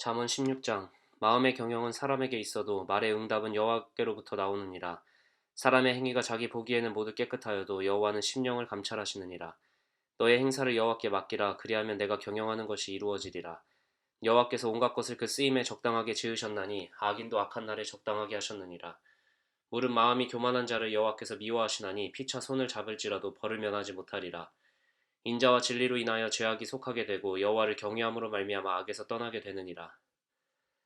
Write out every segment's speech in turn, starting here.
잠언 16장. 마음의 경영은 사람에게 있어도 말의 응답은 여호와께로부터 나오느니라. 사람의 행위가 자기 보기에는 모두 깨끗하여도 여호와는 심령을 감찰하시느니라. 너의 행사를 여호와께 맡기라. 그리하면 내가 경영하는 것이 이루어지리라. 여호와께서 온갖 것을 그 쓰임에 적당하게 지으셨나니 악인도 악한 날에 적당하게 하셨느니라. 물은 마음이 교만한 자를 여호와께서 미워하시나니 피차 손을 잡을지라도 벌을 면하지 못하리라. 인자와 진리로 인하여 죄악이 속하게 되고 여호와를 경외함으로 말미암아 악에서 떠나게 되느니라.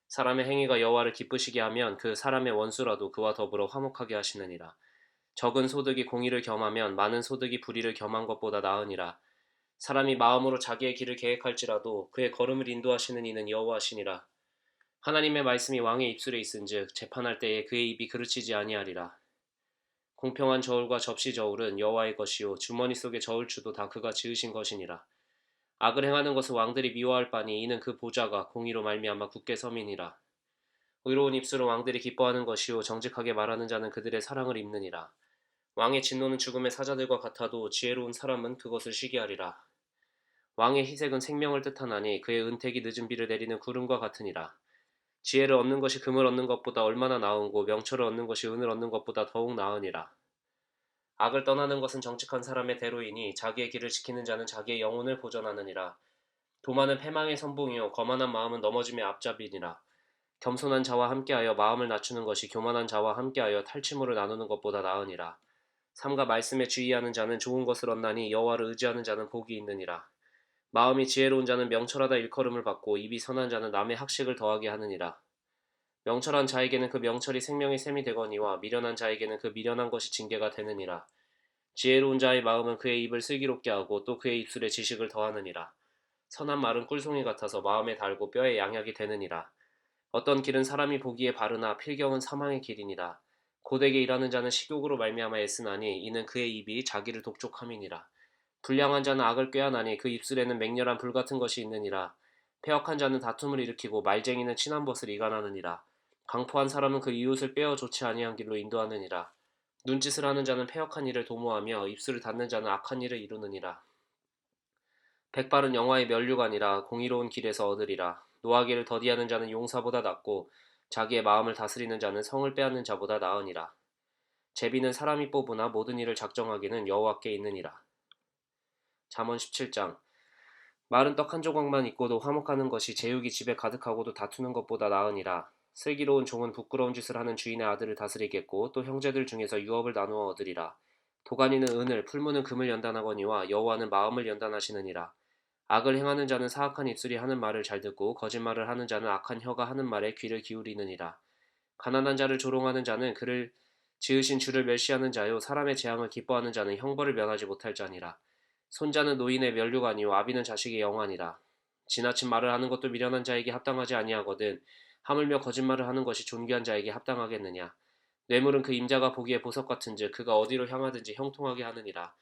사람의 행위가 여호와를 기쁘시게 하면 그 사람의 원수라도 그와 더불어 화목하게 하시느니라. 적은 소득이 공의를 겸하면 많은 소득이 불의를 겸한 것보다 나으니라. 사람이 마음으로 자기의 길을 계획할지라도 그의 걸음을 인도하시는 이는 여호와시니라. 하나님의 말씀이 왕의 입술에 있은즉 재판할 때에 그의 입이 그르치지 아니하리라. 공평한 저울과 접시 저울은 여호와의 것이요 주머니 속의 저울추도 다 그가 지으신 것이니라. 악을 행하는 것을 왕들이 미워할 바니 이는 그 보좌가 공의로 말미암아 굳게 섬이니라. 의로운 입술은 왕들이 기뻐하는 것이요 정직하게 말하는 자는 그들의 사랑을 입느니라. 왕의 진노는 죽음의 사자들과 같아도 지혜로운 사람은 그것을 시기하리라. 왕의 희색은 생명을 뜻하나니 그의 은택이 늦은 비를 내리는 구름과 같으니라. 지혜를 얻는 것이 금을 얻는 것보다 얼마나 나은고 명철을 얻는 것이 은을 얻는 것보다 더욱 나으니라. 악을 떠나는 것은 정직한 사람의 대로이니 자기의 길을 지키는 자는 자기의 영혼을 보전하느니라. 도마는 패망의 선봉이요 거만한 마음은 넘어짐의 앞잡이니라. 겸손한 자와 함께하여 마음을 낮추는 것이 교만한 자와 함께하여 탈취물을 나누는 것보다 나으니라. 삼가 말씀에 주의하는 자는 좋은 것을 얻나니 여호와를 의지하는 자는 복이 있느니라. 마음이 지혜로운 자는 명철하다 일컬음을 받고 입이 선한 자는 남의 학식을 더하게 하느니라. 명철한 자에게는 그 명철이 생명의 샘이 되거니와 미련한 자에게는 그 미련한 것이 징계가 되느니라. 지혜로운 자의 마음은 그의 입을 슬기롭게 하고 또 그의 입술에 지식을 더하느니라. 선한 말은 꿀송이 같아서 마음에 달고 뼈에 양약이 되느니라. 어떤 길은 사람이 보기에 바르나 필경은 사망의 길이니라. 고되게 일하는 자는 식욕으로 말미암아 애쓰나니 이는 그의 입이 자기를 독촉함이니라. 불량한 자는 악을 꾀하나니 그 입술에는 맹렬한 불 같은 것이 있느니라. 패역한 자는 다툼을 일으키고 말쟁이는 친한 벗을 이간하느니라. 강포한 사람은 그 이웃을 빼어 좋지 아니한 길로 인도하느니라. 눈짓을 하는 자는 패역한 일을 도모하며 입술을 닫는 자는 악한 일을 이루느니라. 백발은 영화의 면류관이라 공의로운 길에서 얻으리라. 노하기를 더디하는 자는 용사보다 낫고 자기의 마음을 다스리는 자는 성을 빼앗는 자보다 나으니라. 제비는 사람이 뽑으나 모든 일을 작정하기는 여호와께 있느니라. 잠언 17장. 마른 떡 한 조각만 있고도 화목하는 것이 제육이 집에 가득하고도 다투는 것보다 나으니라. 슬기로운 종은 부끄러운 짓을 하는 주인의 아들을 다스리겠고 또 형제들 중에서 유업을 나누어 얻으리라. 도가니는 은을 풀무는 금을 연단하거니와 여호와는 마음을 연단하시느니라. 악을 행하는 자는 사악한 입술이 하는 말을 잘 듣고 거짓말을 하는 자는 악한 혀가 하는 말에 귀를 기울이느니라. 가난한 자를 조롱하는 자는 그를 지으신 주를 멸시하는 자요 사람의 재앙을 기뻐하는 자는 형벌을 면하지 못할 자니라. 손자는 노인의 면류관이요 아비는 자식의 영환이라. 지나친 말을 하는 것도 미련한 자에게 합당하지 아니하거든 하물며 거짓말을 하는 것이 존귀한 자에게 합당하겠느냐. 뇌물은 그 임자가 보기에 보석 같은즉 그가 어디로 향하든지 형통하게 하느니라.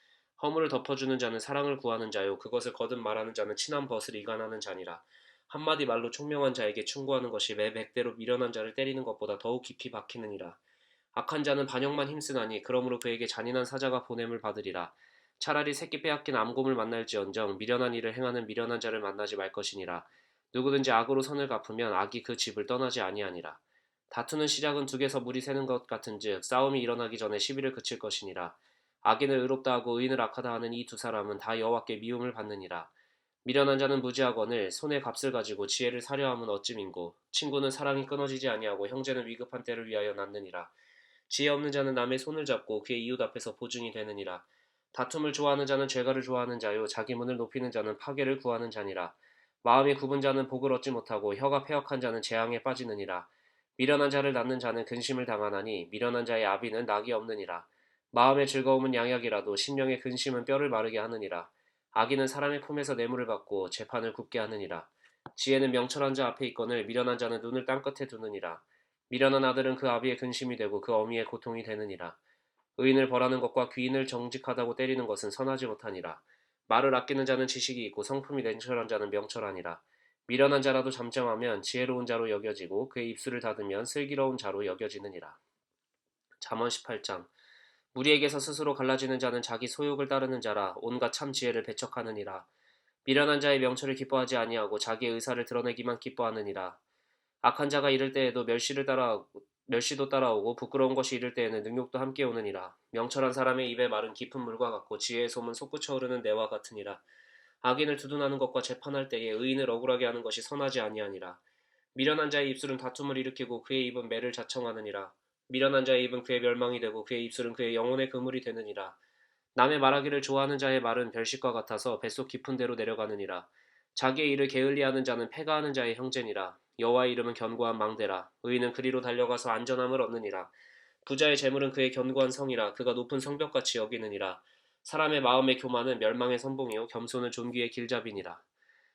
허물을 덮어주는 자는 사랑을 구하는 자요 그것을 거듭 말하는 자는 친한 벗을 이간하는 자니라. 한마디 말로 총명한 자에게 충고하는 것이 매 백대로 미련한 자를 때리는 것보다 더욱 깊이 박히느니라. 악한 자는 반역만 힘쓰나니 그러므로 그에게 잔인한 사자가 보냄을 받으리라. 차라리 새끼 빼앗긴 암곰을 만날지언정 미련한 일을 행하는 미련한 자를 만나지 말 것이니라. 누구든지 악으로 선을 갚으면 악이 그 집을 떠나지 아니하니라. 다투는 시작은 둑에서 물이 새는 것 같은즉 싸움이 일어나기 전에 시비를 그칠 것이니라. 악인을 의롭다 하고 의인을 악하다 하는 이 두 사람은 다 여호와께 미움을 받느니라. 미련한 자는 무지하거늘 손에 값을 가지고 지혜를 사려함은 어찌민고. 친구는 사랑이 끊어지지 아니하고 형제는 위급한 때를 위하여 낳느니라. 지혜 없는 자는 남의 손을 잡고 그의 이웃 앞에서 보증이 되느니라. 다툼을 좋아하는 자는 죄가를 좋아하는 자요 자기 문을 높이는 자는 파괴를 구하는 자니라. 마음이 굽은 자는 복을 얻지 못하고 혀가 패역한 자는 재앙에 빠지느니라. 미련한 자를 낳는 자는 근심을 당하나니 미련한 자의 아비는 낙이 없느니라. 마음의 즐거움은 양약이라도 심령의 근심은 뼈를 마르게 하느니라. 악인은 사람의 품에서 뇌물을 받고 재판을 굽게 하느니라. 지혜는 명철한 자 앞에 있거늘 미련한 자는 눈을 땅끝에 두느니라. 미련한 아들은 그 아비의 근심이 되고 그 어미의 고통이 되느니라. 의인을 벌하는 것과 귀인을 정직하다고 때리는 것은 선하지 못하니라. 말을 아끼는 자는 지식이 있고 성품이 냉철한 자는 명철하니라. 미련한 자라도 잠잠하면 지혜로운 자로 여겨지고 그의 입술을 닫으면 슬기로운 자로 여겨지느니라. 잠언 18장. 무리에게서 스스로 갈라지는 자는 자기 소욕을 따르는 자라 온갖 참 지혜를 배척하느니라. 미련한 자의 명철을 기뻐하지 아니하고 자기의 의사를 드러내기만 기뻐하느니라. 악한 자가 이를 때에도 멸시도 따라오고 부끄러운 것이 이를 때에는 능욕도 함께 오느니라. 명철한 사람의 입의 말은 깊은 물과 같고 지혜의 소문 솟구쳐 오르는 내와 같으니라. 악인을 두둔하는 것과 재판할 때에 의인을 억울하게 하는 것이 선하지 아니하니라. 미련한 자의 입술은 다툼을 일으키고 그의 입은 매를 자청하느니라. 미련한 자의 입은 그의 멸망이 되고 그의 입술은 그의 영혼의 그물이 되느니라. 남의 말하기를 좋아하는 자의 말은 별식과 같아서 뱃속 깊은 데로 내려가느니라. 자기의 일을 게을리하는 자는 패가하는 자의 형제니라. 여호와의 이름은 견고한 망대라. 의인은 그리로 달려가서 안전함을 얻느니라. 부자의 재물은 그의 견고한 성이라. 그가 높은 성벽같이 여기느니라. 사람의 마음의 교만은 멸망의 선봉이요 겸손은 존귀의 길잡이니라.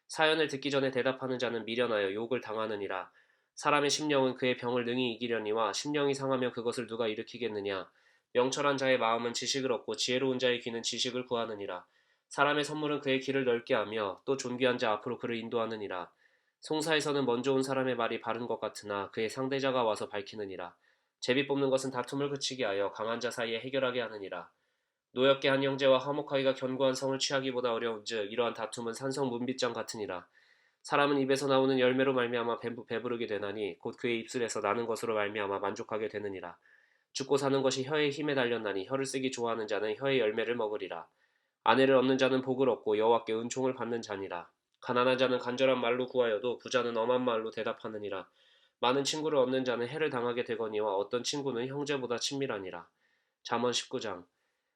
사연을 듣기 전에 대답하는 자는 미련하여 욕을 당하느니라. 사람의 심령은 그의 병을 능히 이기려니와 심령이 상하면 그것을 누가 일으키겠느냐. 명철한 자의 마음은 지식을 얻고 지혜로운 자의 귀는 지식을 구하느니라. 사람의 선물은 그의 길을 넓게 하며 또 존귀한 자 앞으로 그를 인도하느니라. 송사에서는 먼저 온 사람의 말이 바른 것 같으나 그의 상대자가 와서 밝히느니라. 제비 뽑는 것은 다툼을 그치게 하여 강한 자 사이에 해결하게 하느니라. 노엽게 한 형제와 화목하기가 견고한 성을 취하기보다 어려운즉 이러한 다툼은 산성 문빗장 같으니라. 사람은 입에서 나오는 열매로 말미암아 배부르게 되나니 곧 그의 입술에서 나는 것으로 말미암아 만족하게 되느니라. 죽고 사는 것이 혀의 힘에 달렸나니 혀를 쓰기 좋아하는 자는 혀의 열매를 먹으리라. 아내를 얻는 자는 복을 얻고 여호와께 은총을 받는 자니라. 가난한 자는 간절한 말로 구하여도 부자는 엄한 말로 대답하느니라. 많은 친구를 얻는 자는 해를 당하게 되거니와 어떤 친구는 형제보다 친밀하니라. 잠언 19장.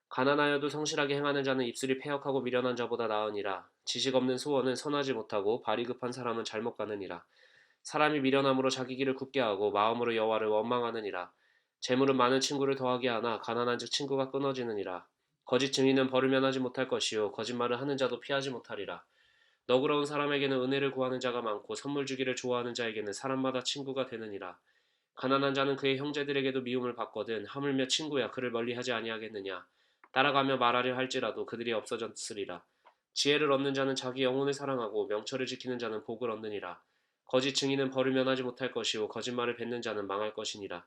가난하여도 성실하게 행하는 자는 입술이 패역하고 미련한 자보다 나으니라. 지식 없는 소원은 선하지 못하고 발이 급한 사람은 잘못 가느니라. 사람이 미련함으로 자기 길을 굽게 하고 마음으로 여호와를 원망하느니라. 재물은 많은 친구를 더하게 하나 가난한즉 친구가 끊어지느니라. 거짓 증인은 벌을 면하지 못할 것이요 거짓말을 하는 자도 피하지 못하리라. 너그러운 사람에게는 은혜를 구하는 자가 많고 선물 주기를 좋아하는 자에게는 사람마다 친구가 되느니라. 가난한 자는 그의 형제들에게도 미움을 받거든 하물며 친구야 그를 멀리하지 아니하겠느냐. 따라가며 말하려 할지라도 그들이 없어졌으리라. 지혜를 얻는 자는 자기 영혼을 사랑하고 명철을 지키는 자는 복을 얻느니라. 거짓 증인은 벌을 면하지 못할 것이요 거짓말을 뱉는 자는 망할 것이니라.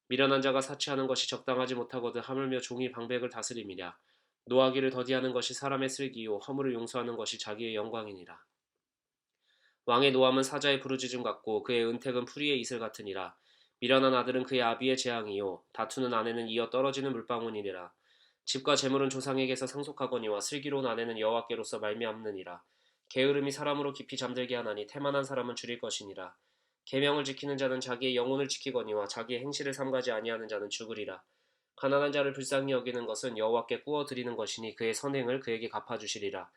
미련한 자가 사치하는 것이 적당하지 못하거든 하물며 종이 방백을 다스림이랴. 노하기를 더디하는 것이 사람의 슬기요 허물을 용서하는 것이 자기의 영광이니라. 왕의 노함은 사자의 부르짖음 같고 그의 은택은 풀이의 이슬 같으니라. 미련한 아들은 그의 아비의 재앙이요 다투는 아내는 이어 떨어지는 물방울이니라. 집과 재물은 조상에게서 상속하거니와 슬기로운 아내는 여호와께로서 말미암느니라. 게으름이 사람으로 깊이 잠들게 하나니 태만한 사람은 줄일 것이니라. 계명을 지키는 자는 자기의 영혼을 지키거니와 자기의 행실을 삼가지 아니하는 자는 죽으리라. 가난한 자를 불쌍히 여기는 것은 여호와께 구워 드리는 것이니 그의 선행을 그에게 갚아주시리라.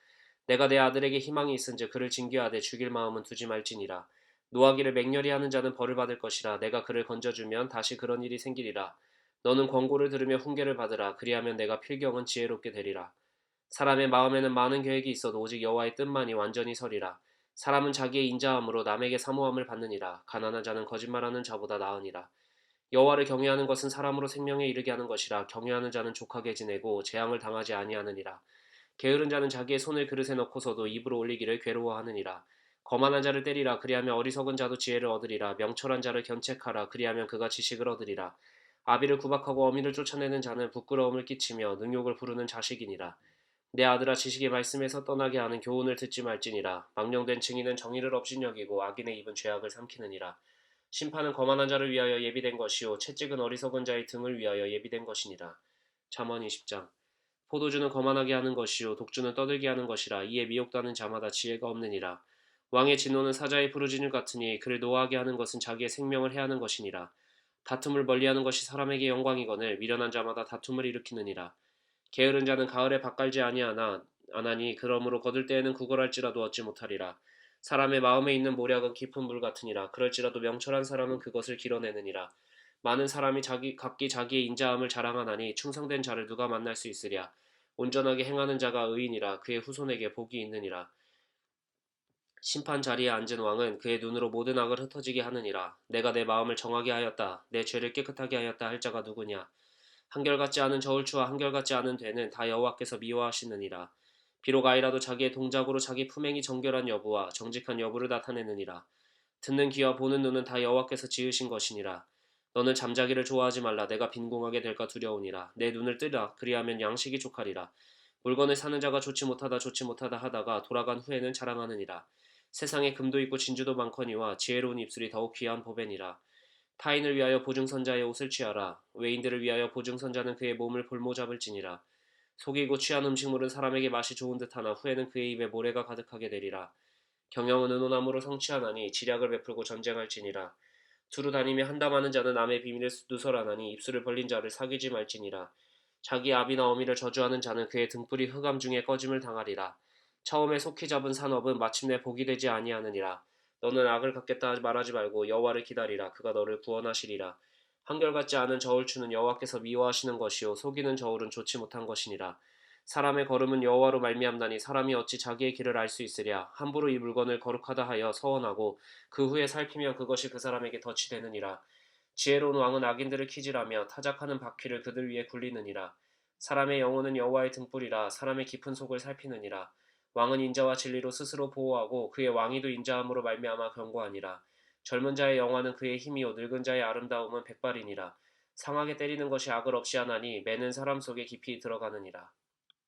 내가 내 아들에게 희망이 있은즉 그를 징계하되 죽일 마음은 두지 말지니라. 노하기를 맹렬히 하는 자는 벌을 받을 것이라. 내가 그를 건져주면 다시 그런 일이 생기리라. 너는 권고를 들으며 훈계를 받으라. 그리하면 내가 필경은 지혜롭게 되리라. 사람의 마음에는 많은 계획이 있어도 오직 여호와의 뜻만이 완전히 서리라. 사람은 자기의 인자함으로 남에게 사모함을 받느니라. 가난한 자는 거짓말하는 자보다 나으니라. 여호와를 경외하는 것은 사람으로 생명에 이르게 하는 것이라. 경외하는 자는 족하게 지내고 재앙을 당하지 아니하느니라. 게으른 자는 자기의 손을 그릇에 넣고서도 입으로 올리기를 괴로워하느니라. 거만한 자를 때리라. 그리하면 어리석은 자도 지혜를 얻으리라. 명철한 자를 견책하라. 그리하면 그가 지식을 얻으리라. 아비를 구박하고 어미를 쫓아내는 자는 부끄러움을 끼치며 능욕을 부르는 자식이니라. 내 아들아 지식의 말씀에서 떠나게 하는 교훈을 듣지 말지니라. 망령된 증인은 정의를 업신여기고 악인의 입은 죄악을 삼키느니라. 심판은 거만한 자를 위하여 예비된 것이요 채찍은 어리석은 자의 등을 위하여 예비된 것이니라. 잠언 20장. 포도주는 거만하게 하는 것이요 독주는 떠들게 하는 것이라. 이에 미혹하는 자마다 지혜가 없느니라. 왕의 진노는 사자의 부르짖음 같으니 그를 노하게 하는 것은 자기의 생명을 해하는 것이니라. 다툼을 멀리하는 것이 사람에게 영광이거늘 미련한 자마다 다툼을 일으키느니라. 게으른 자는 가을에 밭갈지 아나니 그러므로 거둘 때에는 구걸할지라도 얻지 못하리라. 사람의 마음에 있는 모략은 깊은 물 같으니라. 그럴지라도 명철한 사람은 그것을 길어내느니라. 많은 사람이 각기 자기의 인자함을 자랑하나니 충성된 자를 누가 만날 수 있으랴. 온전하게 행하는 자가 의인이라. 그의 후손에게 복이 있느니라. 심판 자리에 앉은 왕은 그의 눈으로 모든 악을 흩어지게 하느니라. 내가 내 마음을 정하게 하였다. 내 죄를 깨끗하게 하였다 할 자가 누구냐. 한결같지 않은 저울추와 한결같지 않은 되는 다 여호와께서 미워하시느니라. 비록 아이라도 자기의 동작으로 자기 품행이 정결한 여부와 정직한 여부를 나타내느니라. 듣는 귀와 보는 눈은 다 여호와께서 지으신 것이니라. 너는 잠자기를 좋아하지 말라. 내가 빈궁하게 될까 두려우니라. 내 눈을 뜨라. 그리하면 양식이 족하리라. 물건을 사는 자가 좋지 못하다 하다가 돌아간 후에는 자랑하느니라. 세상에 금도 있고 진주도 많거니와 지혜로운 입술이 더욱 귀한 보배니라. 타인을 위하여 보증선자의 옷을 취하라. 외인들을 위하여 보증선자는 그의 몸을 볼모잡을지니라. 속이고 취한 음식물은 사람에게 맛이 좋은 듯하나 후에는 그의 입에 모래가 가득하게 되리라. 경영은 의논함으로 성취하나니 지략을 베풀고 전쟁할지니라. 두루 다니며 한담하는 자는 남의 비밀을 누설하나니 입술을 벌린 자를 사귀지 말지니라. 자기 아비나 어미를 저주하는 자는 그의 등불이 흑암 중에 꺼짐을 당하리라. 처음에 속히 잡은 산업은 마침내 복이 되지 아니하느니라. 너는 악을 갚겠다 말하지 말고 여호와를 기다리라. 그가 너를 구원하시리라. 한결같지 않은 저울추는 여호와께서 미워하시는 것이요 속이는 저울은 좋지 못한 것이니라. 사람의 걸음은 여호와로 말미암나니 사람이 어찌 자기의 길을 알 수 있으랴. 함부로 이 물건을 거룩하다 하여 서원하고 그 후에 살피면 그것이 그 사람에게 덫이 되느니라. 지혜로운 왕은 악인들을 키질하며 타작하는 바퀴를 그들 위에 굴리느니라. 사람의 영혼은 여호와의 등불이라. 사람의 깊은 속을 살피느니라. 왕은 인자와 진리로 스스로 보호하고 그의 왕위도 인자함으로 말미암아 견고하니라. 젊은 자의 영화는 그의 힘이요 늙은 자의 아름다움은 백발이니라. 상하게 때리는 것이 악을 없이 하나니 매는 사람 속에 깊이 들어가느니라.